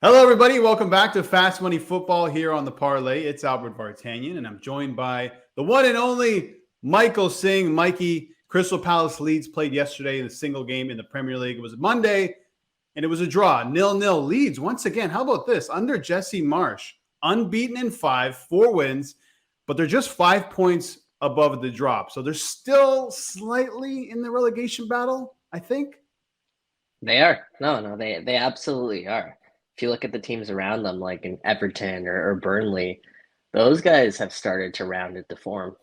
Hello, everybody. Welcome back to Fast Money Football here on the Parlay. It's Albert Vartanian, and I'm joined by the one and only Michael Singh. Mikey, Crystal Palace Leeds played yesterday in a single game in the Premier League. It was Monday, and it was a draw, 0-0. Leeds, once again, how about this? Under Jesse Marsch, unbeaten in 4 wins, but they're just 5 points above the drop. So they're still slightly in the relegation battle, I think. They are. No, they absolutely are. If you look at the teams around them, like in Everton or Burnley, those guys have started to round into form.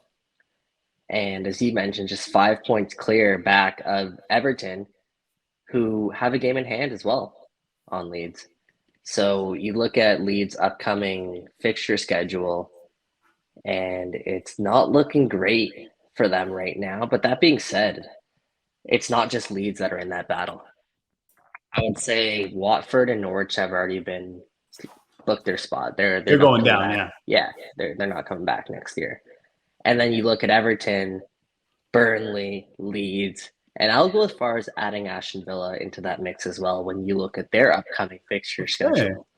And as you mentioned, just 5 points clear back of Everton, who have a game in hand as well on Leeds. So you look at Leeds' upcoming fixture schedule, and it's not looking great for them right now. But that being said, it's not just Leeds that are in that battle. I would say Watford and Norwich have already been booked their spot. They're They're not going coming down, back. yeah. Yeah, they're not coming back next year. And then you look at Everton, Burnley, Leeds, and I'll go as far as adding Aston Villa into that mix as well when you look at their upcoming fixture Okay. schedule.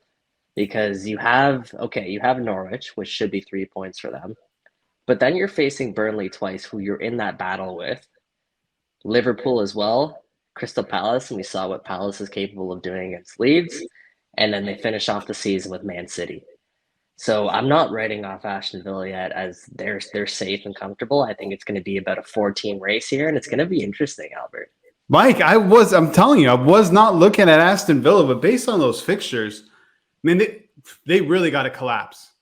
Because you have Norwich, which should be 3 points for them. But then you're facing Burnley twice, who you're in that battle with. Liverpool as well, Crystal Palace, and we saw what Palace is capable of doing against Leeds. And then they finish off the season with Man City. So I'm not writing off Aston Villa yet as they're safe and comfortable. I think it's going to be about a 4-team race here, and it's going to be interesting, Albert. Mike, I'm telling you, I was not looking at Aston Villa, but based on those fixtures, I mean, they really got to collapse.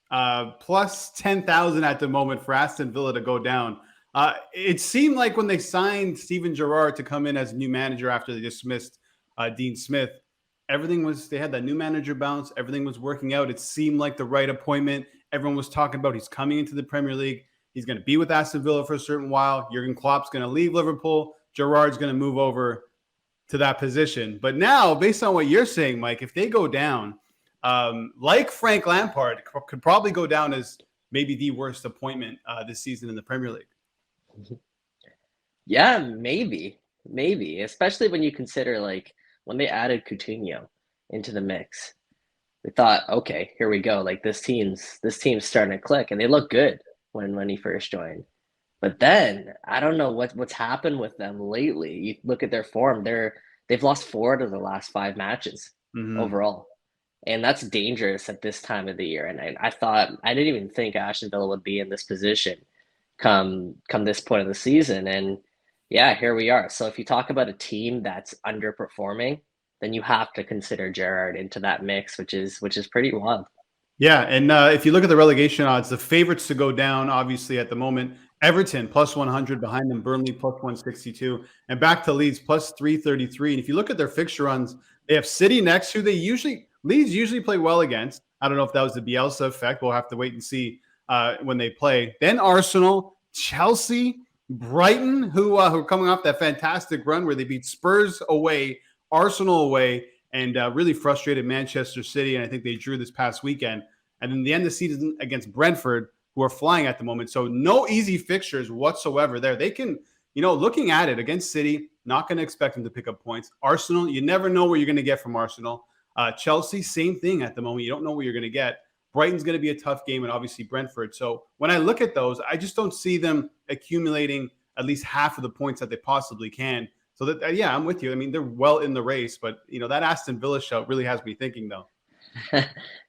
Plus 10,000 at the moment for Aston Villa to go down. It seemed like when they signed Steven Gerrard to come in as new manager after they dismissed Dean Smith, they had that new manager bounce. Everything was working out. It seemed like the right appointment. Everyone was talking about he's coming into the Premier League. He's going to be with Aston Villa for a certain while. Jurgen Klopp's going to leave Liverpool. Gerrard's going to move over to that position. But now, based on what you're saying, Mike, if they go down, like Frank Lampard, could probably go down as maybe the worst appointment this season in the Premier League. Yeah, maybe, especially when you consider like when they added Coutinho into the mix. We thought, okay, here we go. Like this team's starting to click, and they look good when he first joined. But then I don't know what's happened with them lately. You look at their form; they've lost 4 out of the last 5 matches overall, and that's dangerous at this time of the year. And I didn't even think Aston Villa would be in this position come this point of the season, and yeah, here we are. So if you talk about a team that's underperforming, then you have to consider Gerrard into that mix, which is pretty wild. Yeah, and if you look at the relegation odds, the favorites to go down, obviously at the moment, Everton plus 100, behind them Burnley plus 162, and back to Leeds plus 333. And if you look at their fixture runs, they have City next, who Leeds usually play well against. I don't know if that was the Bielsa effect. We'll have to wait and see when they play. Then Arsenal, Chelsea, Brighton, who are coming off that fantastic run where they beat Spurs away, Arsenal away, and really frustrated Manchester City. And I think they drew this past weekend. And then the end of the season against Brentford, who are flying at the moment. So no easy fixtures whatsoever there. They can, looking at it against City, not going to expect them to pick up points. Arsenal, you never know where you're going to get from Arsenal. Chelsea, same thing at the moment. You don't know where you're going to get. Brighton's going to be a tough game, and obviously Brentford. So when I look at those, I just don't see them accumulating at least half of the points that they possibly can. So that, yeah, I'm with you. I mean, they're well in the race, but that Aston Villa show really has me thinking, though.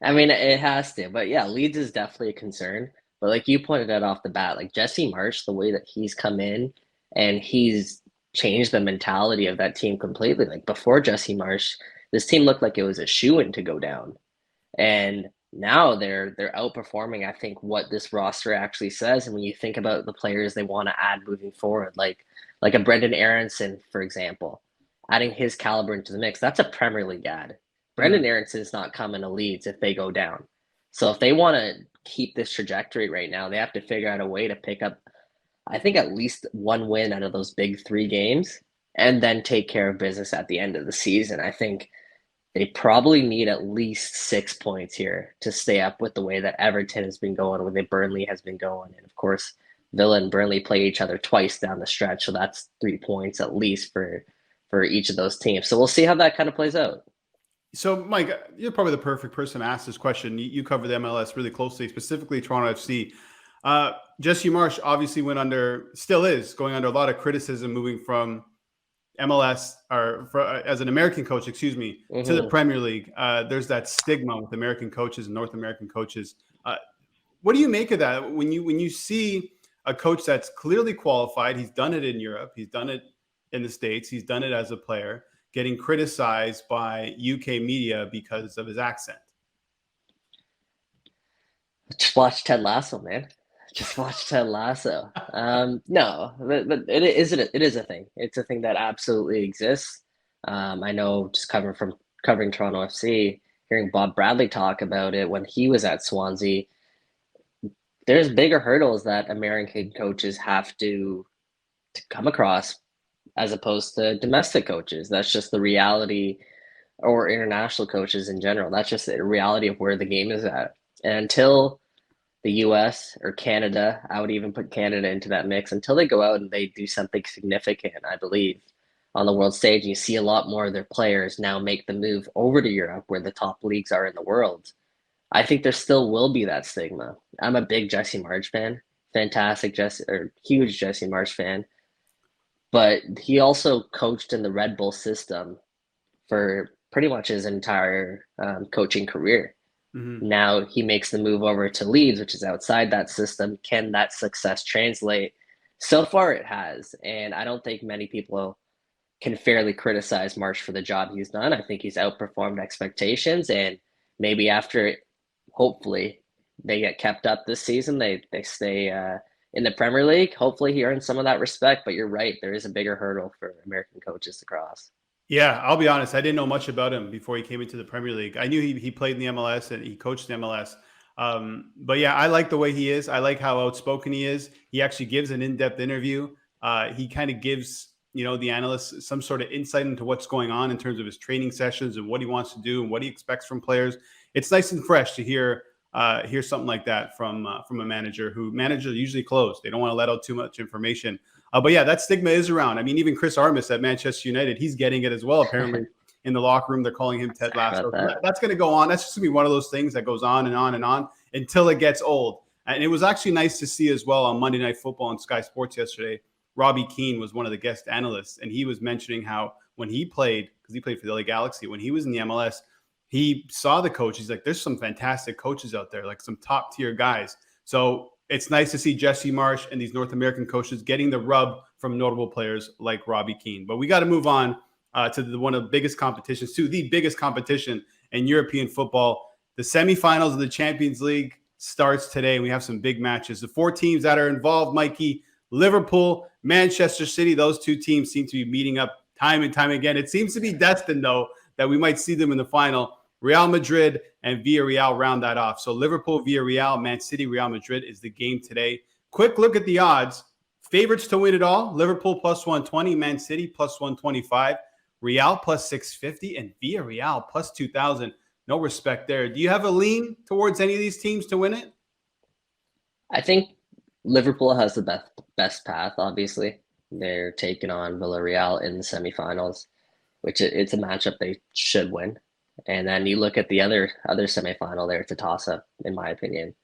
I mean, it has to, but yeah, Leeds is definitely a concern. But like you pointed out off the bat, like Jesse Marsch, the way that he's come in and he's changed the mentality of that team completely. Like before Jesse Marsch, this team looked like it was a shoo-in to go down. And now they're outperforming, I think, what this roster actually says. And when you think about the players they want to add moving forward, like a Brendan Aronson, for example, adding his caliber into the mix, that's a Premier League ad. Brendan Aronson's not coming to Leeds if they go down. So if they want to keep this trajectory right now, they have to figure out a way to pick up, I think, at least one win out of those big 3 games and then take care of business at the end of the season. I think they probably need at least 6 points here to stay up with the way that Everton has been going, with Burnley has been going. And of course, Villa and Burnley play each other twice down the stretch. So that's 3 points at least for each of those teams. So we'll see how that kind of plays out. So, Mike, you're probably the perfect person to ask this question. You cover the MLS really closely, specifically Toronto FC. Jesse Marsch obviously still is going under a lot of criticism moving from MLS as an American coach, excuse me, to the Hmm. Premier League. There's that stigma with American coaches and North American coaches. What do you make of that when you see a coach that's clearly qualified? He's done it in Europe. He's done it in the States. He's done it as a player, getting criticized by UK media because of his accent. Just watch Ted Lasso, man. Just watch Ted Lasso. No, but it is a thing. It's a thing that absolutely exists. I know just covering Toronto FC, hearing Bob Bradley talk about it when he was at Swansea, there's bigger hurdles that American coaches have to come across as opposed to domestic coaches. That's just the reality, or international coaches in general. That's just the reality of where the game is at. And until the US or Canada, I would even put Canada into that mix, until they go out and they do something significant, I believe, on the world stage. And you see a lot more of their players now make the move over to Europe where the top leagues are in the world. I think there still will be that stigma. I'm a big Jesse Marsch fan, fantastic Jesse, or huge Jesse Marsch fan, but he also coached in the Red Bull system for pretty much his entire coaching career. Mm-hmm. Now he makes the move over to Leeds, which is outside that system. Can that success translate? So far, it has. And I don't think many people can fairly criticize Marsh for the job he's done. I think he's outperformed expectations. And maybe after, hopefully, they get kept up this season, they stay in the Premier League. Hopefully, he earns some of that respect. But you're right, there is a bigger hurdle for American coaches to cross. Yeah, I'll be honest. I didn't know much about him before he came into the Premier League. I knew he played in the MLS and he coached the MLS. But yeah, I like the way he is. I like how outspoken he is. He actually gives an in-depth interview. He kind of gives the analysts some sort of insight into what's going on in terms of his training sessions and what he wants to do and what he expects from players. It's nice and fresh to hear something like that from a manager who managers usually close. They don't want to let out too much information. But yeah, that stigma is around. I mean, even Chris Armas at Manchester United, he's getting it as well. Apparently, in the locker room, they're calling him Ted Sorry Lasso. about that. That's going to go on. That's just going to be one of those things that goes on and on and on until it gets old. And it was actually nice to see as well on Monday Night Football on Sky Sports yesterday. Robbie Keane was one of the guest analysts, and he was mentioning how when he played, because he played for the LA Galaxy, when he was in the MLS, he saw the coach. He's like, there's some fantastic coaches out there, like some top tier guys. So it's nice to see Jesse Marsch and these North American coaches getting the rub from notable players like Robbie Keane. But we got to move on to one of the biggest competitions, to the biggest competition in European football. The semifinals of the Champions League starts today. We have some big matches. The four teams that are involved, Mikey: Liverpool, Manchester City. Those two teams seem to be meeting up time and time again. It seems to be destined, though, that we might see them in the final. Real Madrid and Villarreal round that off. So Liverpool, Villarreal, Man City, Real Madrid is the game today. Quick look at the odds. Favorites to win it all: Liverpool plus 120, Man City plus 125, Real plus 650, and Villarreal plus 2,000. No respect there. Do you have a lean towards any of these teams to win it? I think Liverpool has the best path. Obviously, they're taking on Villarreal in the semifinals, which it's a matchup they should win. And then you look at the other semifinal there; it's a toss up, in my opinion.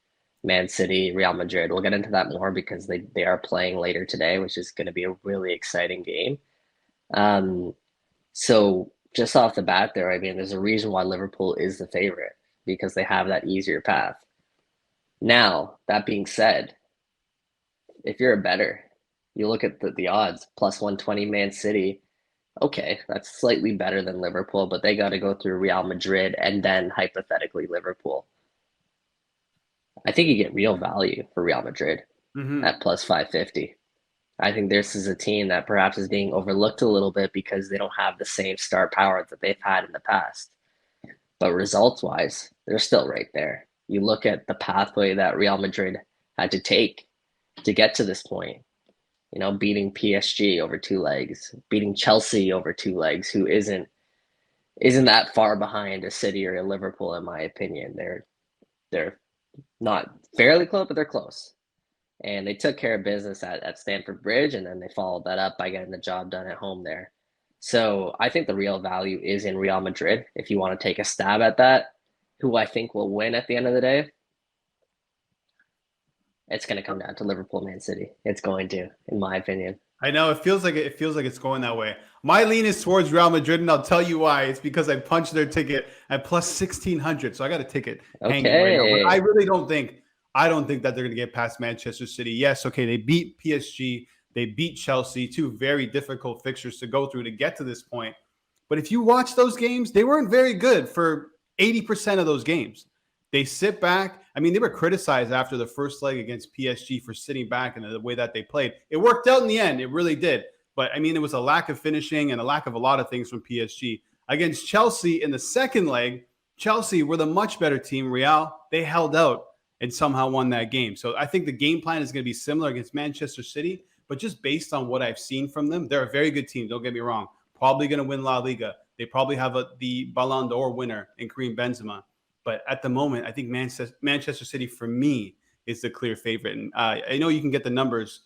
Man City, Real Madrid. We'll get into that more because they are playing later today, which is going to be a really exciting game. Um, so just off the bat there, I mean, there's a reason why Liverpool is the favorite, because they have that easier path. Now, that being said, if you're a better, you look at the odds, plus 120 Man City. Okay, that's slightly better than Liverpool, but they got to go through Real Madrid and then hypothetically Liverpool. I think you get real value for Real Madrid Mm-hmm. at plus 550. I think this is a team that perhaps is being overlooked a little bit because they don't have the same star power that they've had in the past. But results wise, they're still right there. You look at the pathway that Real Madrid had to take to get to this point. Beating PSG over two legs, beating Chelsea over two legs, who isn't that far behind a City or a Liverpool, in my opinion. They're not fairly close, but they're close. And they took care of business at Stamford Bridge, and then they followed that up by getting the job done at home there. So I think the real value is in Real Madrid. If you want to take a stab at that, who I think will win at the end of the day, it's going to come down to Liverpool, Man City. It's going to, in my opinion. I know it feels like it's going that way. My lean is towards Real Madrid, and I'll tell you why. It's because I punched their ticket at plus 1,600, so I got a ticket hanging right now. But I really don't think that they're going to get past Manchester City. Yes, okay, they beat PSG, they beat Chelsea, two very difficult fixtures to go through to get to this point. But if you watch those games, they weren't very good for 80% of those games. They sit back. I mean, they were criticized after the first leg against PSG for sitting back and the way that they played. It worked out in the end. It really did. But, I mean, it was a lack of finishing and a lack of a lot of things from PSG. Against Chelsea in the second leg, Chelsea were the much better team. Real, they held out and somehow won that game. So I think the game plan is going to be similar against Manchester City. But just based on what I've seen from them, they're a very good team. Don't get me wrong. Probably going to win La Liga. They probably have the Ballon d'Or winner in Karim Benzema. But at the moment, I think Manchester City, for me, is the clear favorite. And I know you can get the numbers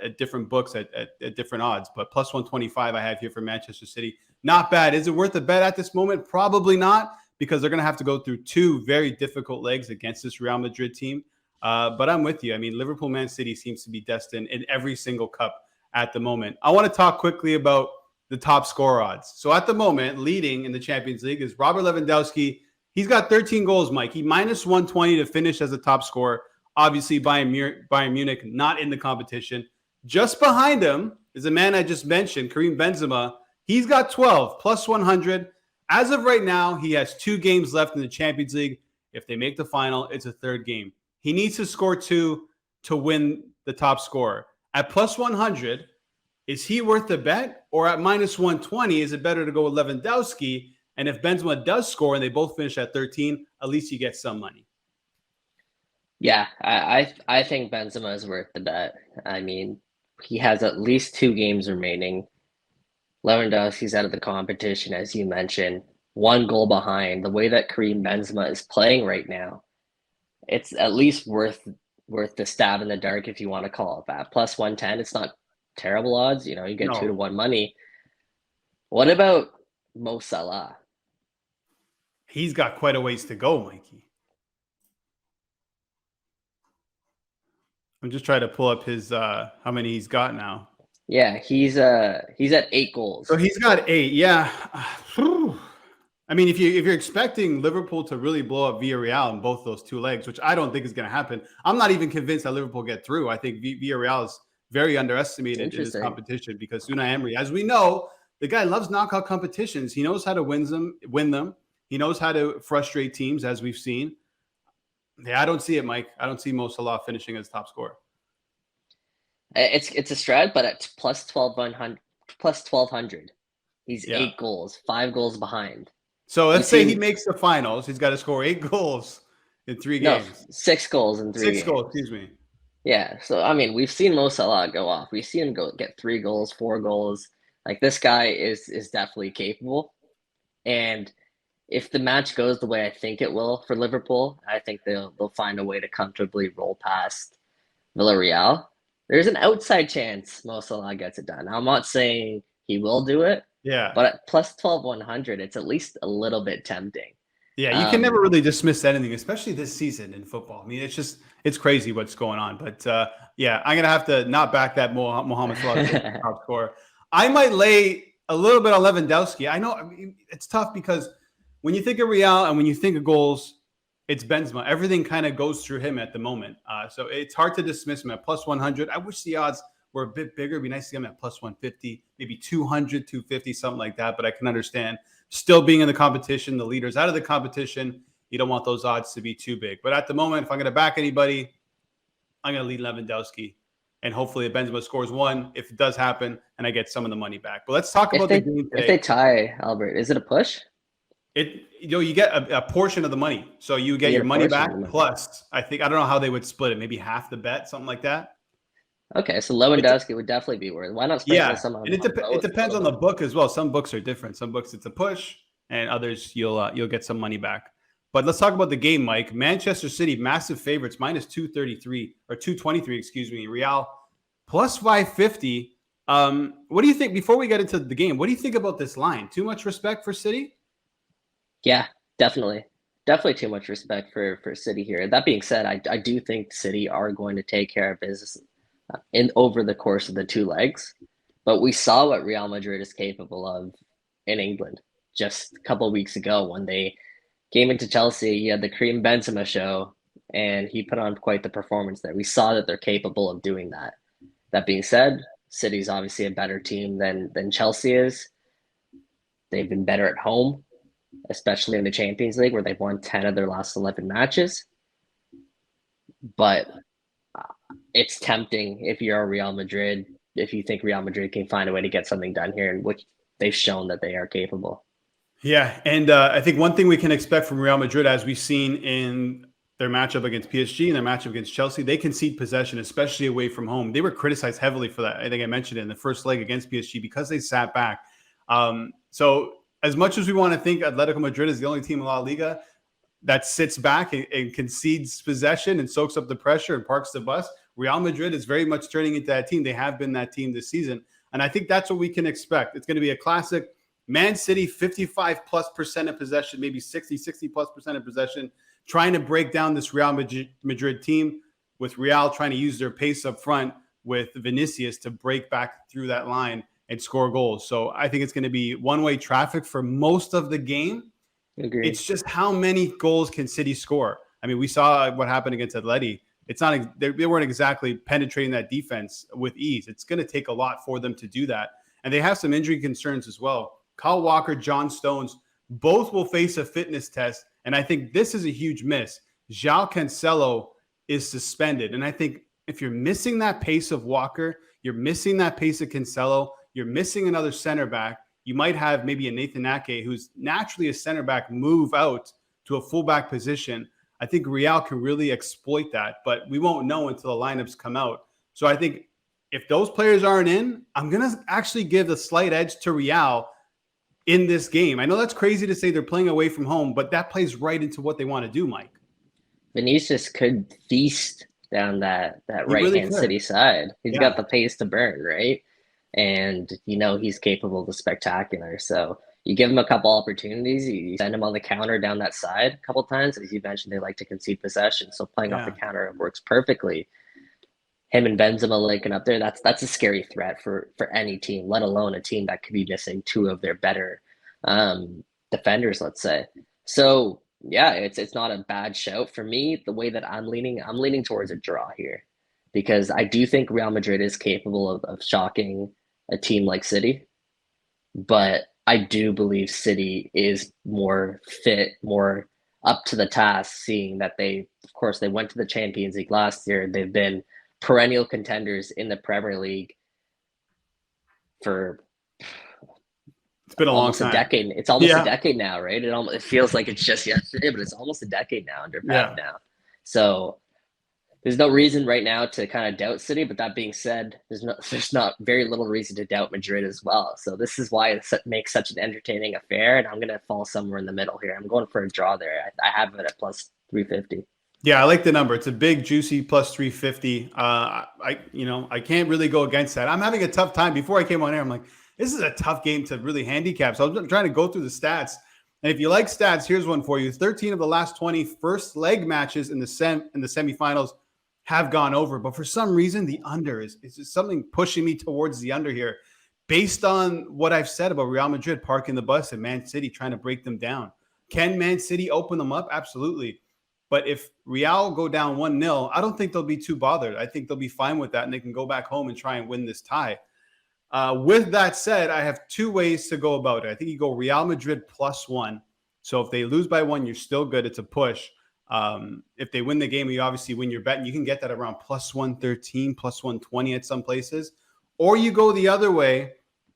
at different books at different odds, but plus 125 I have here for Manchester City. Not bad. Is it worth a bet at this moment? Probably not, because they're going to have to go through two very difficult legs against this Real Madrid team. But I'm with you. I mean, Liverpool, Man City seems to be destined in every single cup at the moment. I want to talk quickly about the top score odds. So at the moment, leading in the Champions League is Robert Lewandowski. He's got 13 goals, Mike. He minus 120 to finish as a top scorer. Obviously, Bayern Munich not in the competition. Just behind him is a man I just mentioned, Karim Benzema. He's got 12, plus 100. As of right now, he has 2 games left in the Champions League. If they make the final, it's a third game. He needs to score 2 to win the top scorer. At plus 100, is he worth the bet? Or at minus 120, is it better to go with Lewandowski? And if Benzema does score and they both finish at 13, at least you get some money. Yeah, I think Benzema is worth the bet. I mean, he has at least 2 games remaining. Lewandowski's out of the competition, as you mentioned. 1 goal behind. The way that Karim Benzema is playing right now, it's at least worth the stab in the dark, if you want to call it that. Plus 110, it's not terrible odds. You know, you get 2 to 1 money. What about Mo Salah? He's got quite a ways to go, Mikey. I'm just trying to pull up his how many he's got now. Yeah, he's at 8 goals. So he's got 8. Yeah. I mean, if you're expecting Liverpool to really blow up Villarreal in both those 2 legs, which I don't think is going to happen, I'm not even convinced that Liverpool get through. I think Villarreal is very underestimated in this competition because Unai Emery, as we know, the guy loves knockout competitions. He knows how to win them. He knows how to frustrate teams, as we've seen. Yeah, I don't see it, Mike. I don't see Mo Salah finishing as top scorer. It's a strat, but at plus 1,200. He's 8 goals, 5 goals behind. So let's say he makes the finals. He's got to score 8 goals in 3 games. No, 6 goals in 3 games. 6 goals, excuse me. Yeah, so I mean, we've seen Mo Salah go off. We've seen him get 3 goals, 4 goals. Like, this guy is definitely capable. And if the match goes the way I think it will for Liverpool, I think they'll find a way to comfortably roll past Villarreal. There's an outside chance Mo Salah gets it done. I'm not saying he will do it. Yeah. But at plus 12,100, it's at least a little bit tempting. Yeah, you can never really dismiss anything, especially this season in football. I mean, it's crazy what's going on. But yeah, I'm gonna have to not back that Mohamed Salah top scorer. I might lay a little bit on Lewandowski. I know, I mean, it's tough because when you think of Real and when you think of goals, it's Benzema. Everything kind of goes through him at the moment. So it's hard to dismiss him at plus 100. I wish the odds were a bit bigger. It'd be nice to get him at plus 150, maybe 200, 250, something like that. But I can understand still being in the competition, the leaders out of the competition. You don't want those odds to be too big. But at the moment, if I'm going to back anybody, I'm going to lead Lewandowski. And hopefully Benzema scores 1 if it does happen and I get some of the money back. But let's talk about the game today. If they tie, Albert, is it a push? You get a portion of the money. So you get your money back plus, I don't know how they would split it. Maybe half the bet, something like that. Okay, so Lewandowski would definitely be worth. Why not sprinkle some on? It depends on the book as well. Some books are different. Some books it's a push, and others you'll get some money back. But let's talk about the game, Mike. Manchester City, massive favorites, minus 233 or 223, excuse me. Real plus 550. What do you think, before we get into the game, what do you think about this line? Too much respect for City? Yeah, definitely. Definitely too much respect for City here. That being said, I do think City are going to take care of business in over the course of the two legs. But we saw what Real Madrid is capable of in England just a couple of weeks ago when they came into Chelsea. He had the Karim Benzema show, and he put on quite the performance there. We saw that they're capable of doing that. That being said, City's obviously a better team than Chelsea is. They've been better at home, especially in the Champions League, where they've won 10 of their last 11 matches. But it's tempting if you're a Real Madrid, if you think Real Madrid can find a way to get something done here, and which they've shown that they are capable. Yeah, and I think one thing we can expect from Real Madrid, as we've seen in their matchup against PSG and their matchup against Chelsea, they concede possession, especially away from home. They were criticized heavily for that. I think I mentioned it in the first leg against PSG because they sat back. So as much as we want to think Atletico Madrid is the only team in La Liga that sits back and concedes possession and soaks up the pressure and parks the bus, Real Madrid is very much turning into that team. They have been that team this season. And I think that's what we can expect. It's going to be a classic Man City, 55+% of possession, maybe 60+% of possession, trying to break down this Real Madrid team, with Real trying to use their pace up front with Vinicius to break back through that line and score goals. So I think it's going to be one-way traffic for most of the game. Agreed. It's just how many goals can City score? I mean, we saw what happened against Atleti. It's not, they weren't exactly penetrating that defense with ease. It's going to take a lot for them to do that. And they have some injury concerns as well. Kyle Walker, John Stones, both will face a fitness test. And I think this is a huge miss. João Cancelo is suspended. And I think if you're missing that pace of Walker, you're missing that pace of Cancelo, you're missing another center back, you might have maybe a Nathan Ake, who's naturally a center back, move out to a fullback position. I think Real can really exploit that, but we won't know until the lineups come out. So I think if those players aren't in, I'm going to actually give the slight edge to Real in this game. I know that's crazy to say they're playing away from home, but that plays right into what they want to do, Mike. Vinicius could feast down that He right-hand really could. City side. He's Yeah. got the pace to burn, right? And he's capable of the spectacular. So you give him a couple opportunities, you send him on the counter down that side a couple times. As you mentioned, they like to concede possession. So playing off the counter works perfectly. Him and Benzema linking up there, that's a scary threat for any team, let alone a team that could be missing two of their better defenders, let's say. So yeah, it's not a bad shout for me. The way that I'm leaning towards a draw here, because I do think Real Madrid is capable of shocking a team like City, but I do believe City is more fit, more up to the task, seeing that they went to the Champions League last year. They've been perennial contenders in the Premier League for It's been a long almost time. a decade. It's almost a decade now, right? It feels like it's just yesterday, but it's almost a decade now under Pep now. So there's no reason right now to kind of doubt City. But that being said, there's not very little reason to doubt Madrid as well. So this is why it makes such an entertaining affair. And I'm going to fall somewhere in the middle here. I'm going for a draw there. I have it at plus 350. Yeah, I like the number. It's a big, juicy plus 350. I can't really go against that. I'm having a tough time. Before I came on air, I'm like, this is a tough game to really handicap. So I'm trying to go through the stats. And if you like stats, here's one for you. 13 of the last 20 first leg matches in the semifinals have gone over. But for some reason, the under is just something pushing me towards the under here, based on what I've said about Real Madrid parking the bus and Man City trying to break them down. Can Man City open them up? Absolutely. But if Real go down 1-0, I don't think they'll be too bothered. I think they'll be fine with that, and they can go back home and try and win this tie. With that said, I have two ways to go about it. I think you go Real Madrid +1. So if they lose by 1, you're still good. It's a push. If they win the game, you obviously win your bet, and you can get that around +113, +120 at some places. Or you go the other way,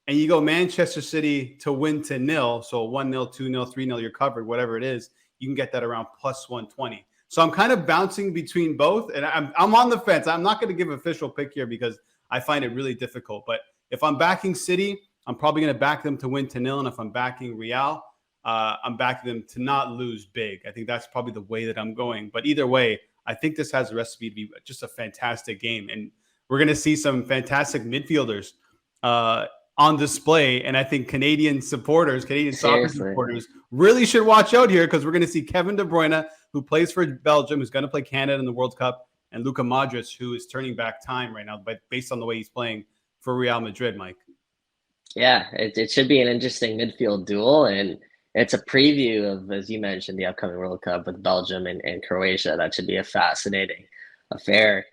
and you go Manchester City to win to 0. So 1-0, 2-0, 3-0, you're covered, whatever it is. You can get that around +120. So I'm kind of bouncing between both, and I'm on the fence. I'm not going to give an official pick here because I find it really difficult. But if I'm backing City, I'm probably going to back them to win to 0. And if I'm backing Real, I'm backing them to not lose big. I think that's probably the way that I'm going. But either way, I think this has a recipe to be just a fantastic game. And we're going to see some fantastic midfielders. on display. And I think Canadian supporters, Canadian soccer Seriously. supporters, really should watch out here because we're going to see Kevin De Bruyne, who plays for Belgium, who's going to play Canada in the World Cup, and Luka Modric, who is turning back time right now, but based on the way he's playing for Real Madrid, Mike. Yeah, it should be an interesting midfield duel, and it's a preview of, as you mentioned, the upcoming World Cup with Belgium and Croatia. That should be a fascinating affair.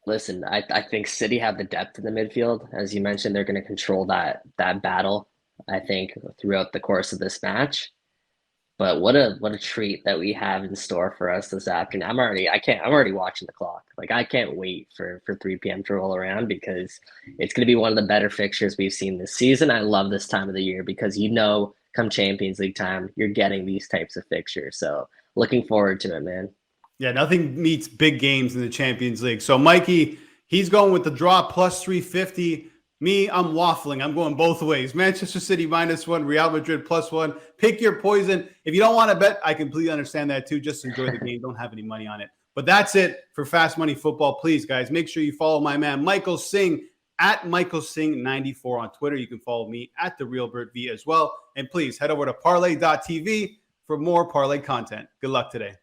Listen, I think City have the depth in the midfield. As you mentioned, they're going to control that battle, I think, throughout the course of this match. But what a treat that we have in store for us this afternoon. I'm already watching the clock. Like, I can't wait for 3 p.m. to roll around because it's going to be one of the better fixtures we've seen this season. I love this time of the year because come Champions League time, you're getting these types of fixtures. So looking forward to it, man. Yeah, nothing meets big games in the Champions League. So Mikey, he's going with the draw plus 350. Me, I'm waffling. I'm going both ways. Manchester City -1, Real Madrid +1. Pick your poison. If you don't want to bet, I completely understand that too. Just enjoy the game. Don't have any money on it. But that's it for Fast Money Football. Please, guys, make sure you follow my man, Michael Singh, at Michael Singh 94 on Twitter. You can follow me at The Real Bert V as well. And please head over to parlay.tv for more parlay content. Good luck today.